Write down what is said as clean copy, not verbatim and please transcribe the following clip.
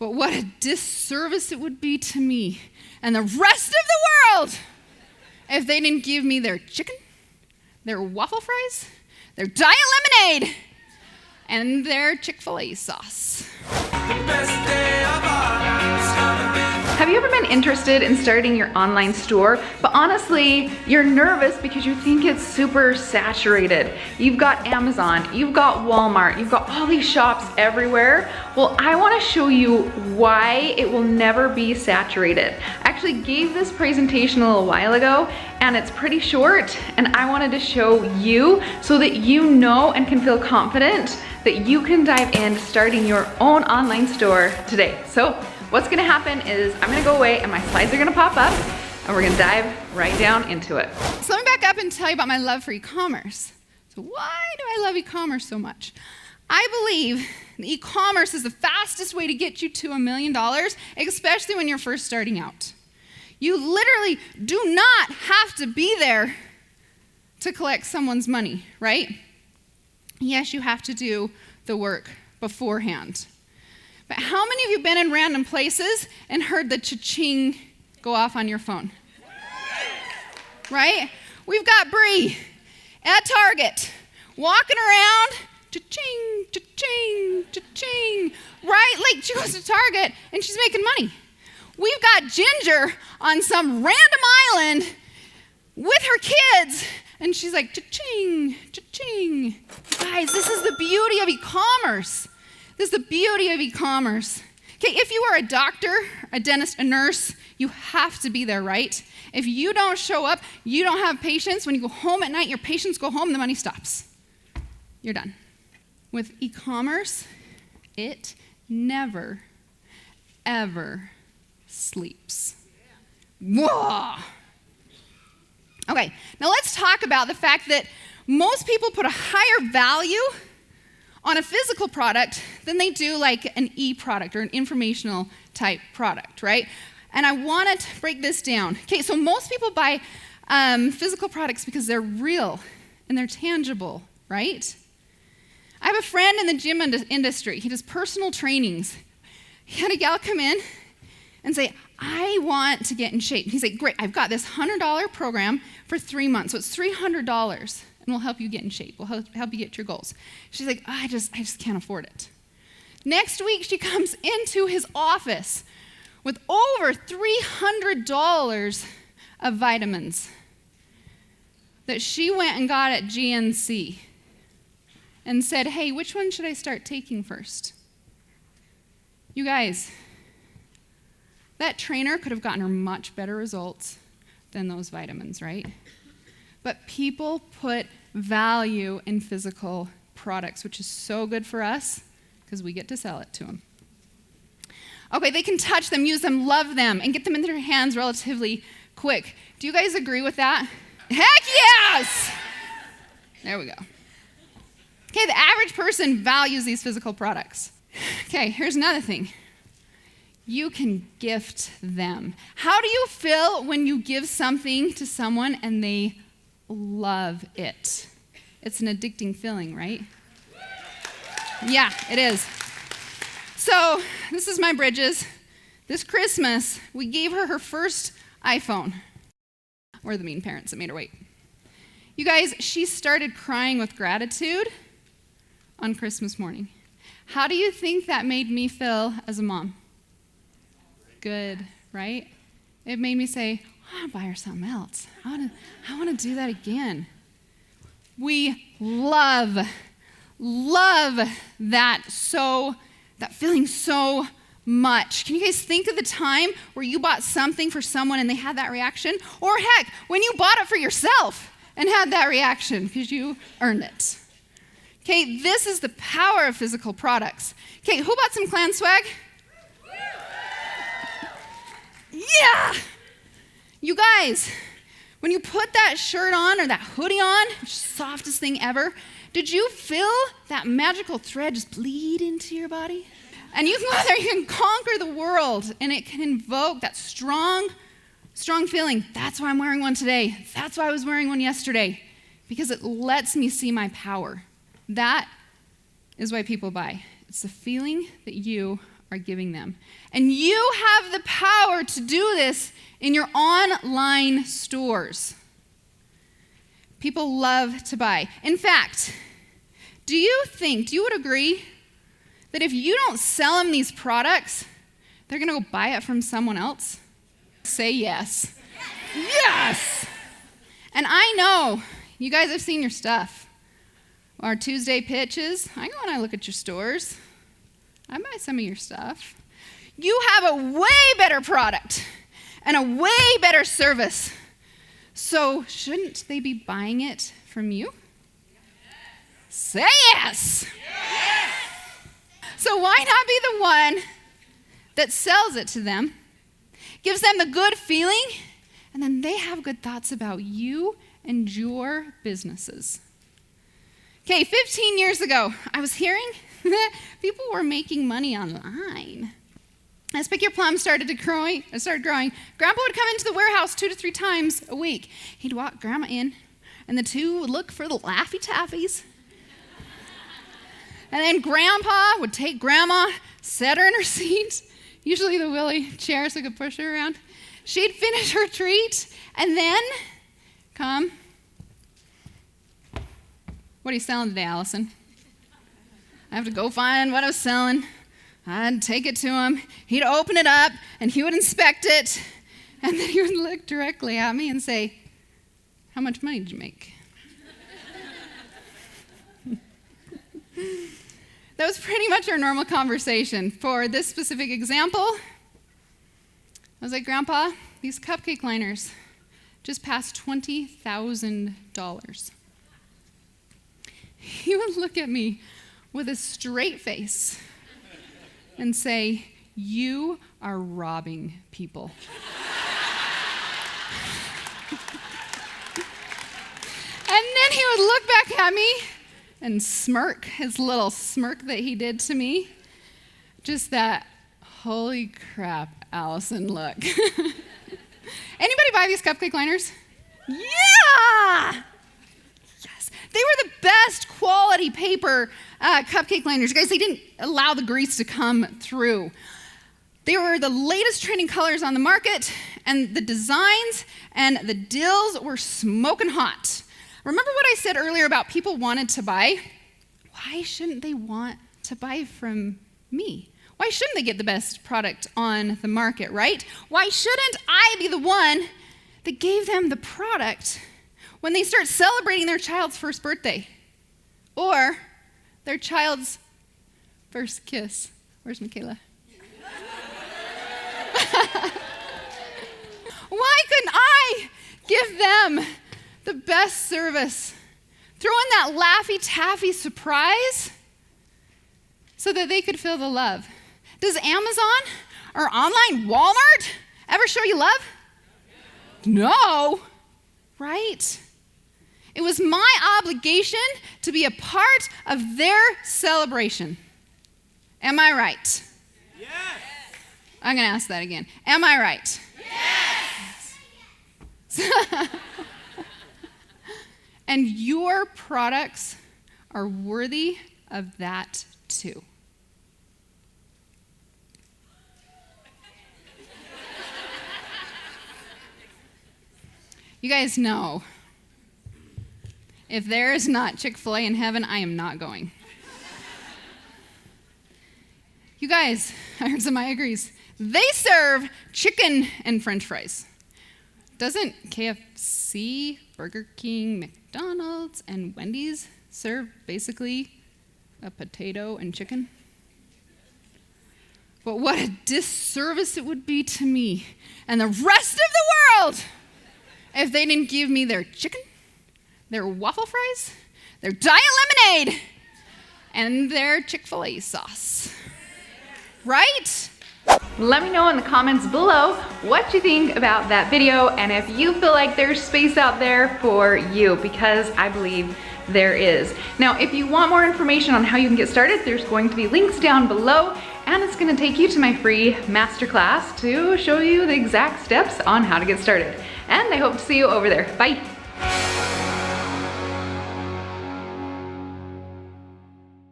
But what a disservice it would be to me and the rest of the world if they didn't give me their chicken, their waffle fries, their diet lemonade, and their Chick Fil A sauce. The best day of our lives gonna be. Have you ever been interested in starting your online store, but honestly, you're nervous because you think it's super saturated? You've got Amazon, you've got Walmart, you've got all these shops everywhere. Well, I wanna show you why it will never be saturated. I actually gave this presentation a little while ago, and it's pretty short, and I wanted to show you so that you know and can feel confident that you can dive into starting your own online store today. So what's gonna happen is I'm gonna go away and my slides are gonna pop up and we're gonna dive right down into it. So let me back up and tell you about my love for e-commerce. So why do I love e-commerce so much? I believe e-commerce is the fastest way to get you to $1 million, especially when you're first starting out. You literally do not have to be there to collect someone's money, right? Yes, you have to do the work beforehand. But how many of you been in random places and heard the cha-ching go off on your phone? Right? We've got Bree at Target walking around, cha-ching, cha-ching, cha-ching, right? Like she goes to Target and she's making money. We've got Ginger on some random island with her kids and she's like, cha-ching, cha-ching. Guys, this is the beauty of e-commerce. This is the beauty of e-commerce. Okay, if you are a doctor, a dentist, a nurse, you have to be there, right? If you don't show up, you don't have patients. When you go home at night, your patients go home, the money stops. You're done. With e-commerce, it never, ever sleeps. Whoa! Okay, now let's talk about the fact that most people put a higher value on a physical product than they do like an e-product or an informational type product, right? And I want to break this down. Okay, so most people buy physical products because they're real and they're tangible, right? I have a friend in the gym industry. He does personal trainings. He had a gal come in and say, I want to get in shape. He's like, great, I've got this $100 program for 3 months. So it's $300 and we'll help you get in shape. We'll help you get your goals. She's like, I just can't afford it. Next week, she comes into his office with over $300 of vitamins that she went and got at GNC and said, hey, which one should I start taking first? You guys, that trainer could have gotten her much better results than those vitamins, right? But people put value in physical products, which is so good for us because we get to sell it to them. Okay, they can touch them, use them, love them, and get them in their hands relatively quick. Do you guys agree with that? Heck yes! There we go. Okay, the average person values these physical products. Okay, here's another thing. You can gift them. How do you feel when you give something to someone and they love it? It's an addicting feeling, right? Yeah, it is. So, this is my Bridges. This Christmas, we gave her first iPhone. We're the mean parents that made her wait. You guys, she started crying with gratitude on Christmas morning. How do you think that made me feel as a mom? Good, right? It made me say, I want to buy her something else. I want to do that again. We love that feeling so much. Can you guys think of the time where you bought something for someone and they had that reaction? Or heck, when you bought it for yourself and had that reaction because you earned it. Okay, this is the power of physical products. Okay, who bought some Clan swag? Yeah! You guys, when you put that shirt on or that hoodie on, which is the softest thing ever, did you feel that magical thread just bleed into your body? And you can go there, you can conquer the world, and it can invoke that strong feeling. That's why I'm wearing one today. That's why I was wearing one yesterday, because it lets me see my power. That is why people buy. It's the feeling that you are giving them. And you have the power to do this in your online stores. People love to buy. In fact, do you would agree that if you don't sell them these products, they're going to go buy it from someone else? Say yes. Yes! And I know you guys have seen your stuff. Our Tuesday pitches, I go and I look at your stores. I buy some of your stuff. You have a way better product and a way better service. So shouldn't they be buying it from you? Say yes! Yes! So why not be the one that sells it to them, gives them the good feeling, and then they have good thoughts about you and your businesses? Okay, 15 years ago, I was hearing that people were making money online. As Pick Your Plum started growing, Grandpa would come into the warehouse 2 to 3 times a week. He'd walk Grandma in, and the two would look for the Laffy Taffies. And then Grandpa would take Grandma, set her in her seat, usually the Willie chair so I could push her around. She'd finish her treat, and then come. What are you selling today, Alison? I have to go find what I was selling. I'd take it to him. He'd open it up, and he would inspect it, and then he would look directly at me and say, "How much money did you make?" That was pretty much our normal conversation. For this specific example, I was like, "Grandpa, these cupcake liners just passed $20,000. He would look at me with a straight face and say, "You are robbing people." And then he would look back at me and smirk, his little smirk that he did to me. Just that, "Holy crap, Alison, look." Anybody buy these cupcake liners? Yeah! Yes. They were the best quality paper cupcake liners. Guys, they didn't allow the grease to come through. They were the latest trending colors on the market, and the designs and the dills were smoking hot. Remember what I said earlier about people wanted to buy? Why shouldn't they want to buy from me? Why shouldn't they get the best product on the market, right? Why shouldn't I be the one that gave them the product when they start celebrating their child's first birthday or their child's first kiss? Where's Michaela? Why couldn't I give them the best service? Throw in that Laffy Taffy surprise so that they could feel the love. Does Amazon or online Walmart ever show you love? No, right? It was my obligation to be a part of their celebration. Am I right? Yes. I'm going to ask that again. Am I right? Yes. And your products are worthy of that too. You guys know, if there is not Chick Fil A in heaven, I am not going. You guys, I heard somebody agrees. They serve chicken and French fries. Doesn't KFC, Burger King, McDonald's, and Wendy's serve basically a potato and chicken? But what a disservice it would be to me and the rest of the world if they didn't give me their chicken, their waffle fries, their diet lemonade, and their Chick Fil A sauce. Right? Let me know in the comments below what you think about that video and if you feel like there's space out there for you, because I believe there is. Now, if you want more information on how you can get started, there's going to be links down below, and it's going to take you to my free masterclass to show you the exact steps on how to get started. And I hope to see you over there. Bye.